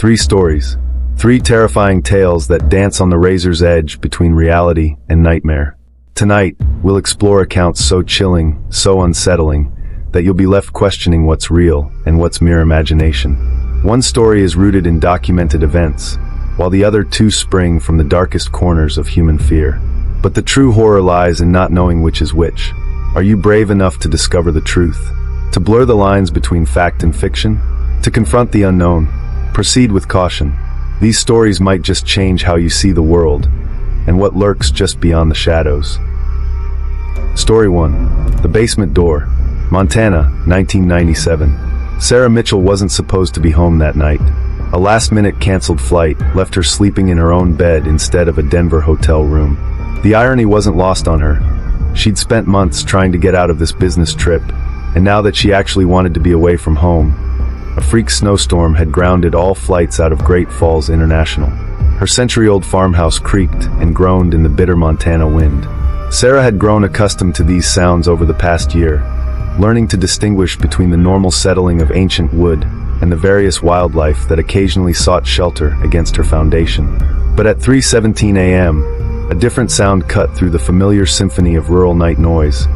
Three stories. Three terrifying tales that dance on the razor's edge between reality and nightmare. Tonight, we'll explore accounts so chilling, so unsettling, that you'll be left questioning what's real and what's mere imagination. One story is rooted in documented events, while the other two spring from the darkest corners of human fear. But the true horror lies in not knowing which is which. Are you brave enough to discover the truth? To blur the lines between fact and fiction? To confront the unknown? Proceed with caution. These stories might just change how you see the world, and what lurks just beyond the shadows. Story 1. The Basement Door. Montana, 1997. Sarah Mitchell wasn't supposed to be home that night. A last-minute canceled flight left her sleeping in her own bed instead of a Denver hotel room. The irony wasn't lost on her. She'd spent months trying to get out of this business trip, and now that she actually wanted to be away from home, a freak snowstorm had grounded all flights out of Great Falls International. Her century-old farmhouse creaked and groaned in the bitter Montana wind. Sarah had grown accustomed to these sounds over the past year, learning to distinguish between the normal settling of ancient wood and the various wildlife that occasionally sought shelter against her foundation. But at 3:17 a.m., a different sound cut through the familiar symphony of rural night noise.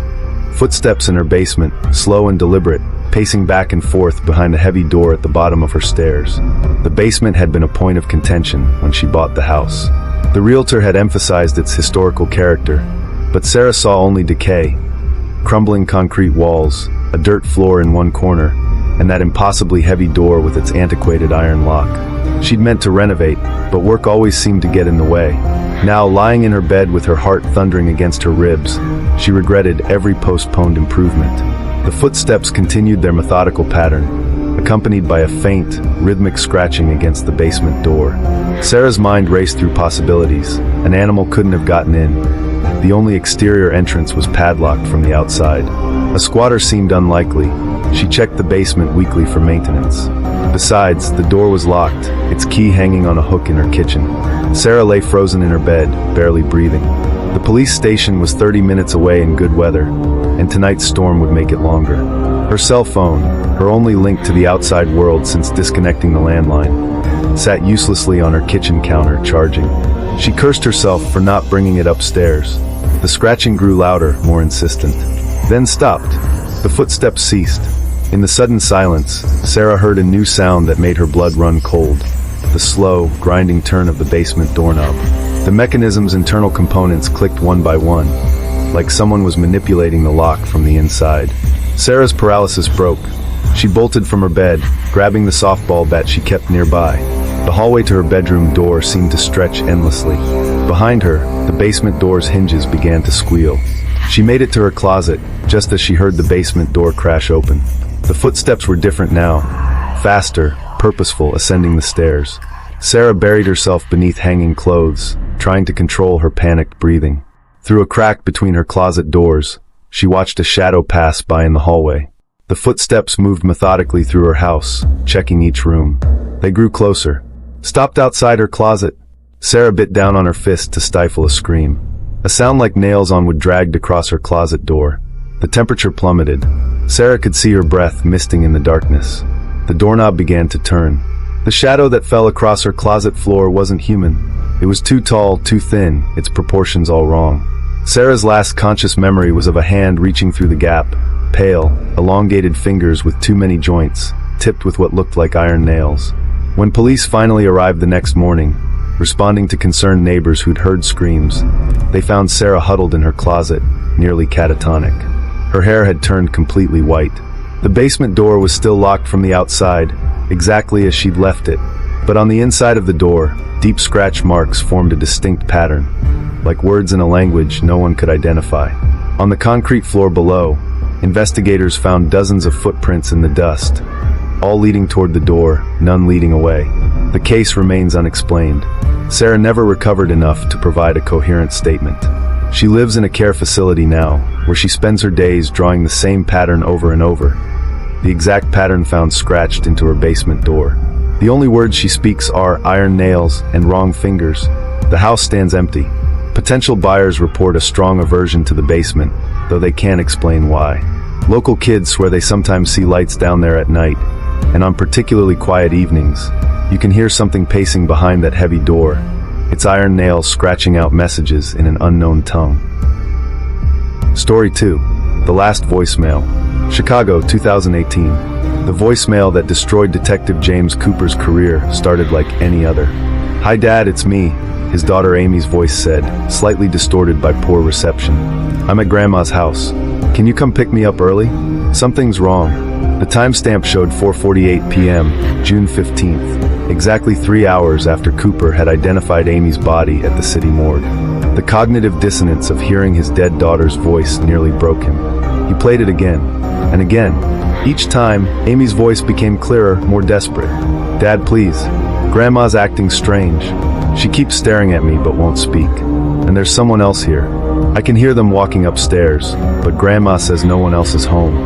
Footsteps in her basement, slow and deliberate, pacing back and forth behind a heavy door at the bottom of her stairs. The basement had been a point of contention when she bought the house. The realtor had emphasized its historical character, but Sarah saw only decay. Crumbling concrete walls, a dirt floor in one corner, and that impossibly heavy door with its antiquated iron lock. She'd meant to renovate, but work always seemed to get in the way. Now, lying in her bed with her heart thundering against her ribs, she regretted every postponed improvement. The footsteps continued their methodical pattern, accompanied by a faint, rhythmic scratching against the basement door. Sarah's mind raced through possibilities. An animal couldn't have gotten in. The only exterior entrance was padlocked from the outside. A squatter seemed unlikely. She checked the basement weekly for maintenance. Besides, the door was locked, its key hanging on a hook in her kitchen. Sarah lay frozen in her bed, barely breathing. The police station was 30 minutes away in good weather, and tonight's storm would make it longer. Her cell phone, her only link to the outside world since disconnecting the landline, sat uselessly on her kitchen counter, charging. She cursed herself for not bringing it upstairs. The scratching grew louder, more insistent. Then stopped. The footsteps ceased. In the sudden silence, Sarah heard a new sound that made her blood run cold. The slow, grinding turn of the basement doorknob. The mechanism's internal components clicked one by one, like someone was manipulating the lock from the inside. Sarah's paralysis broke. She bolted from her bed, grabbing the softball bat she kept nearby. The hallway to her bedroom door seemed to stretch endlessly. Behind her, the basement door's hinges began to squeal. She made it to her closet, just as she heard the basement door crash open. The footsteps were different now, faster, purposeful, ascending the stairs. Sarah buried herself beneath hanging clothes, trying to control her panicked breathing. Through a crack between her closet doors, she watched a shadow pass by in the hallway. The footsteps moved methodically through her house, checking each room. They grew closer, stopped outside her closet. Sarah bit down on her fist to stifle a scream. A sound like nails on wood dragged across her closet door. The temperature plummeted. Sarah could see her breath misting in the darkness. The doorknob began to turn. The shadow that fell across her closet floor wasn't human. It was too tall, too thin, its proportions all wrong. Sarah's last conscious memory was of a hand reaching through the gap, pale, elongated fingers with too many joints, tipped with what looked like iron nails. When police finally arrived the next morning, responding to concerned neighbors who'd heard screams, they found Sarah huddled in her closet, nearly catatonic. Her hair had turned completely white. The basement door was still locked from the outside, exactly as she'd left it, but on the inside of the door, deep scratch marks formed a distinct pattern, like words in a language no one could identify. On the concrete floor below, investigators found dozens of footprints in the dust, all leading toward the door, none leading away. The case remains unexplained. Sarah never recovered enough to provide a coherent statement. She lives in a care facility now, where she spends her days drawing the same pattern over and over. The exact pattern found scratched into her basement door. The only words she speaks are iron nails and wrong fingers. The house stands empty. Potential buyers report a strong aversion to the basement, though they can't explain why. Local kids swear they sometimes see lights down there at night, and on particularly quiet evenings, you can hear something pacing behind that heavy door, its iron nails scratching out messages in an unknown tongue. Story 2. The Last Voicemail. Chicago, 2018. The voicemail that destroyed Detective James Cooper's career started like any other. "Hi Dad, it's me," his daughter Amy's voice said, slightly distorted by poor reception. "I'm at Grandma's house. Can you come pick me up early? Something's wrong." The timestamp showed 4:48 p.m., June 15th, exactly 3 hours after Cooper had identified Amy's body at the city morgue. The cognitive dissonance of hearing his dead daughter's voice nearly broke him. He played it again, and again. Each time, Amy's voice became clearer, more desperate. "Dad, please. Grandma's acting strange. She keeps staring at me but won't speak. And there's someone else here. I can hear them walking upstairs, but Grandma says no one else is home."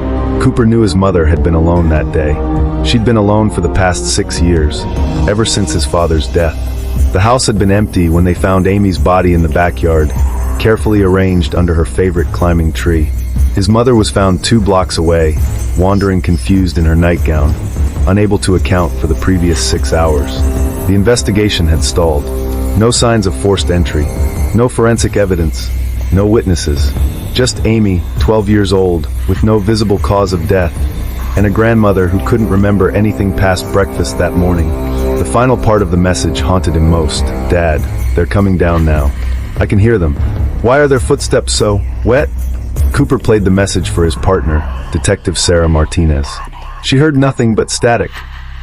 Cooper knew his mother had been alone that day. She'd been alone for the past 6 years, ever since his father's death. The house had been empty when they found Amy's body in the backyard, carefully arranged under her favorite climbing tree. His mother was found 2 blocks away, wandering confused in her nightgown, unable to account for the previous 6 hours. The investigation had stalled. No signs of forced entry, no forensic evidence, no witnesses. Just Amy, 12 years old, with no visible cause of death, and a grandmother who couldn't remember anything past breakfast that morning. The final part of the message haunted him most. "Dad, they're coming down now. I can hear them. Why are their footsteps so wet?" Cooper played the message for his partner, Detective Sarah Martinez. She heard nothing but static.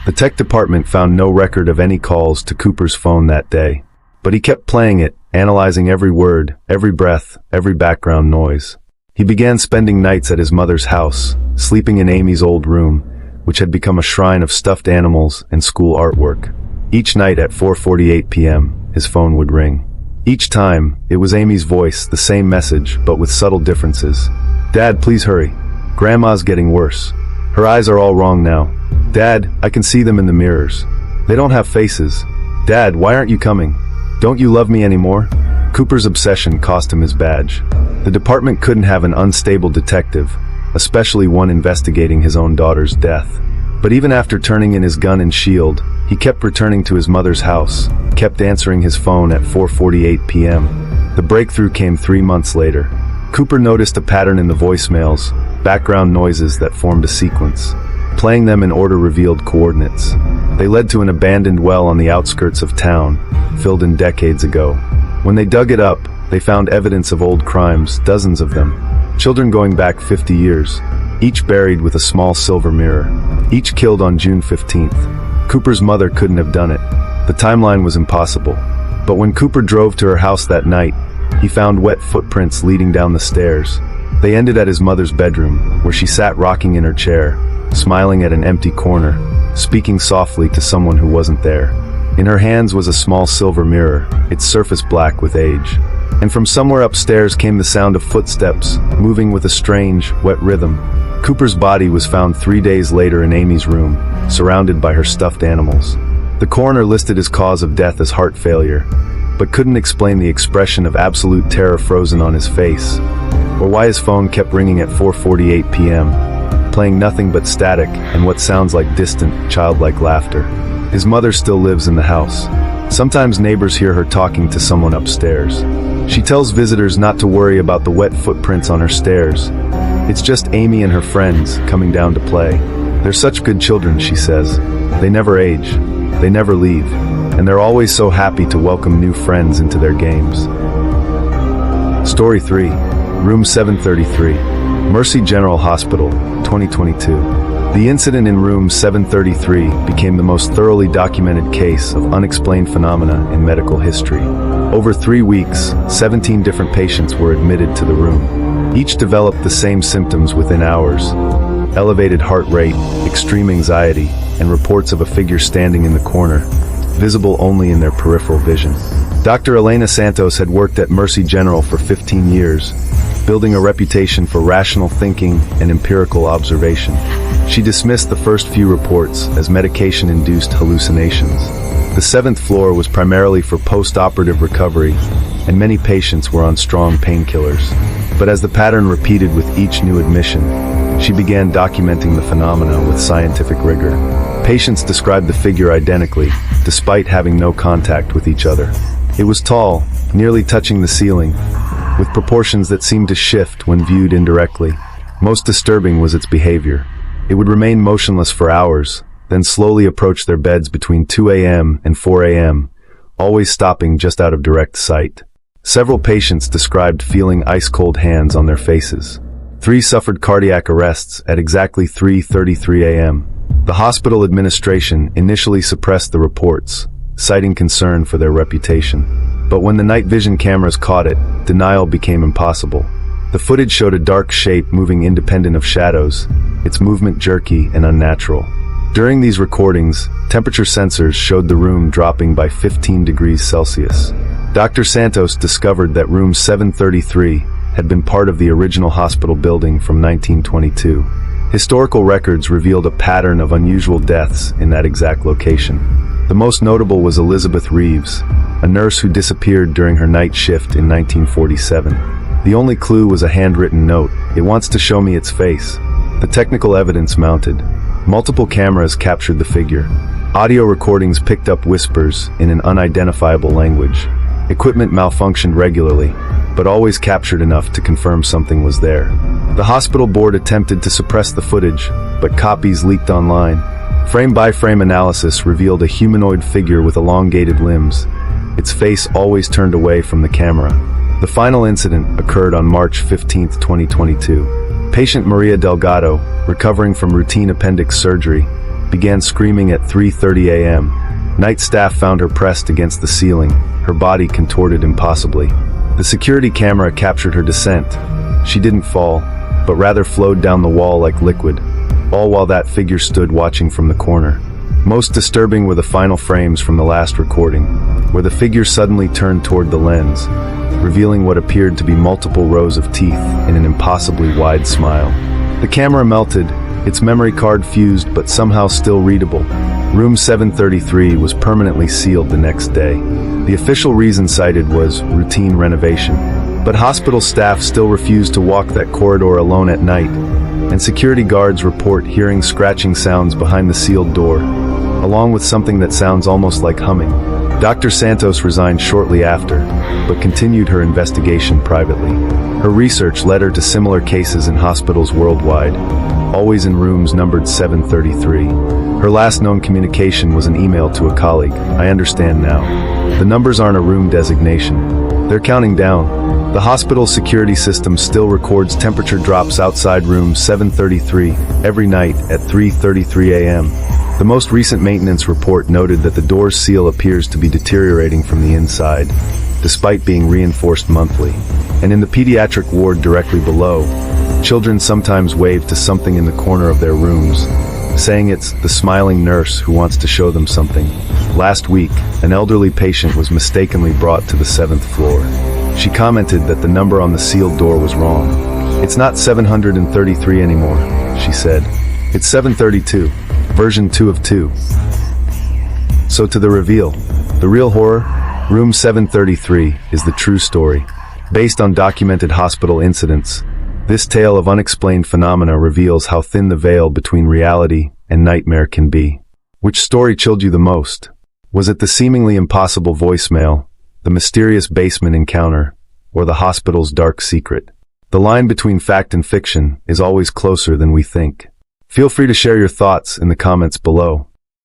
The tech department found no record of any calls to Cooper's phone that day, but he kept playing it, analyzing every word, every breath, every background noise. He began spending nights at his mother's house, sleeping in Amy's old room, which had become a shrine of stuffed animals and school artwork. Each night at 4:48 p.m., his phone would ring. Each time, it was Amy's voice, the same message, but with subtle differences. "Dad, please hurry. Grandma's getting worse. Her eyes are all wrong now. Dad, I can see them in the mirrors. They don't have faces. Dad, why aren't you coming? Don't you love me anymore?" Cooper's obsession cost him his badge. The department couldn't have an unstable detective, especially one investigating his own daughter's death. But even after turning in his gun and shield, he kept returning to his mother's house, kept answering his phone at 4:48 p.m. The breakthrough came 3 months later. Cooper noticed a pattern in the voicemails, background noises that formed a sequence. Playing them in order revealed coordinates. They led to an abandoned well on the outskirts of town, filled in decades ago. When they dug it up, they found evidence of old crimes, dozens of them. Children going back 50 years, each buried with a small silver mirror, each killed on June 15th. Cooper's mother couldn't have done it. The timeline was impossible. But when Cooper drove to her house that night, he found wet footprints leading down the stairs. They ended at his mother's bedroom, where she sat rocking in her chair, smiling at an empty corner, speaking softly to someone who wasn't there. In her hands was a small silver mirror, its surface black with age. And from somewhere upstairs came the sound of footsteps, moving with a strange, wet rhythm. Cooper's body was found 3 days later in Amy's room, surrounded by her stuffed animals. The coroner listed his cause of death as heart failure, but couldn't explain the expression of absolute terror frozen on his face, or why his phone kept ringing at 4:48 p.m., playing nothing but static and what sounds like distant, childlike laughter. His mother still lives in the house. Sometimes neighbors hear her talking to someone upstairs. She tells visitors not to worry about the wet footprints on her stairs. It's just Amy and her friends coming down to play. They're such good children, she says. They never age. They never leave. And they're always so happy to welcome new friends into their games. Story 3. Room 733. Mercy General Hospital, 2022. The incident in room 733 became the most thoroughly documented case of unexplained phenomena in medical history. Over 3 weeks, 17 different patients were admitted to the room. Each developed the same symptoms within hours: elevated heart rate, extreme anxiety, and reports of a figure standing in the corner, visible only in their peripheral vision. Dr. Elena Santos had worked at Mercy General for 15 years, building a reputation for rational thinking and empirical observation. She dismissed the first few reports as medication-induced hallucinations. The 7th floor was primarily for post-operative recovery, and many patients were on strong painkillers. But as the pattern repeated with each new admission, she began documenting the phenomena with scientific rigor. Patients described the figure identically, despite having no contact with each other. It was tall, nearly touching the ceiling, with proportions that seemed to shift when viewed indirectly. Most disturbing was its behavior. It would remain motionless for hours, then slowly approach their beds between 2 a.m. and 4 a.m., always stopping just out of direct sight. Several patients described feeling ice-cold hands on their faces. 3 suffered cardiac arrests at exactly 3:33 a.m. The hospital administration initially suppressed the reports, citing concern for their reputation. But when the night vision cameras caught it, denial became impossible. The footage showed a dark shape moving independent of shadows, its movement jerky and unnatural. During these recordings, temperature sensors showed the room dropping by 15 degrees Celsius. Dr. Santos discovered that room 733 had been part of the original hospital building from 1922. Historical records revealed a pattern of unusual deaths in that exact location. The most notable was Elizabeth Reeves, a nurse who disappeared during her night shift in 1947. The only clue was a handwritten note. "It wants to show me its face." The technical evidence mounted. Multiple cameras captured the figure. Audio recordings picked up whispers in an unidentifiable language. Equipment malfunctioned regularly, but always captured enough to confirm something was there. The hospital board attempted to suppress the footage, but copies leaked online. Frame-by-frame analysis revealed a humanoid figure with elongated limbs, its face always turned away from the camera. The final incident occurred on March 15, 2022. Patient Maria Delgado, recovering from routine appendix surgery, began screaming at 3:30 a.m. Night staff found her pressed against the ceiling, her body contorted impossibly. The security camera captured her descent. She didn't fall, but rather flowed down the wall like liquid, all while that figure stood watching from the corner. Most disturbing were the final frames from the last recording, where the figure suddenly turned toward the lens, revealing what appeared to be multiple rows of teeth in an impossibly wide smile. The camera melted, its memory card fused but somehow still readable. Room 733 was permanently sealed the next day. The official reason cited was routine renovation. But hospital staff still refused to walk that corridor alone at night, and security guards report hearing scratching sounds behind the sealed door, along with something that sounds almost like humming. Dr. Santos resigned shortly after, but continued her investigation privately. Her research led her to similar cases in hospitals worldwide, always in rooms numbered 733. Her last known communication was an email to a colleague. "I understand now. The numbers aren't a room designation. They're counting down." The hospital security system still records temperature drops outside room 733 every night at 3:33 a.m. The most recent maintenance report noted that the door's seal appears to be deteriorating from the inside, despite being reinforced monthly. And in the pediatric ward directly below, children sometimes wave to something in the corner of their rooms, saying it's the smiling nurse who wants to show them something. Last week, an elderly patient was mistakenly brought to the 7th floor. She commented that the number on the sealed door was wrong. "It's not 733 anymore," she said. "It's 732. Version 2 of 2. So to the reveal. The real horror? Room 733 is the true story. Based on documented hospital incidents, this tale of unexplained phenomena reveals how thin the veil between reality and nightmare can be. Which story chilled you the most? Was it the seemingly impossible voicemail, the mysterious basement encounter, or the hospital's dark secret? The line between fact and fiction is always closer than we think. Feel free to share your thoughts in the comments below.